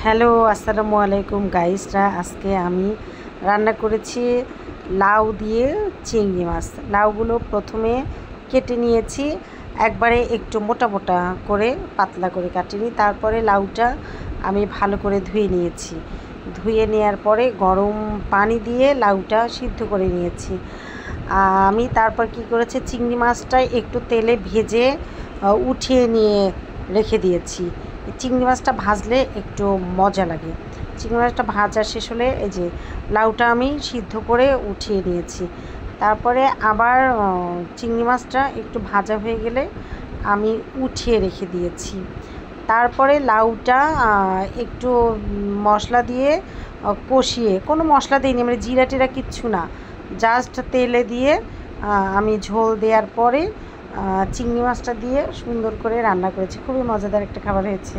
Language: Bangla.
হ্যালো, আসসালামু আলাইকুম গাইসরা। আজকে আমি রান্না করেছি লাউ দিয়ে চিংড়ি মাছ। লাউগুলো প্রথমে কেটে নিয়েছি, একবারে একটু মোটা মোটা করে পাতলা করে কাটিনি। তারপরে লাউটা আমি ভালো করে ধুয়ে নিয়েছি। ধুয়ে নেওয়ার পরে গরম পানি দিয়ে লাউটা সিদ্ধ করে নিয়েছি। আমি তারপর কি করেছি, চিংড়ি মাছটা একটু তেলে ভেজে উঠিয়ে নিয়ে রেখে দিয়েছি। চিংড়ি মাছটা ভাজলে একটু মজা লাগে। চিংড়ি মাছটা ভাজা শেষ হলে এই যে লাউটা আমি সিদ্ধ করে উঠিয়ে নিয়েছি। তারপরে আবার চিংড়ি মাছটা একটু ভাজা হয়ে গেলে আমি উঠিয়ে রেখে দিয়েছি। তারপরে লাউটা একটু মশলা দিয়ে কষিয়ে, কোনো মশলা দিইনি, মানে জিরা টিরা কিচ্ছু না, জাস্ট তেলে দিয়ে আমি ঝোল দেওয়ার পরে চিংড়ি মাছটা দিয়ে সুন্দর করে রান্না করেছি। খুবই মজাদার একটা খাবার হয়েছে।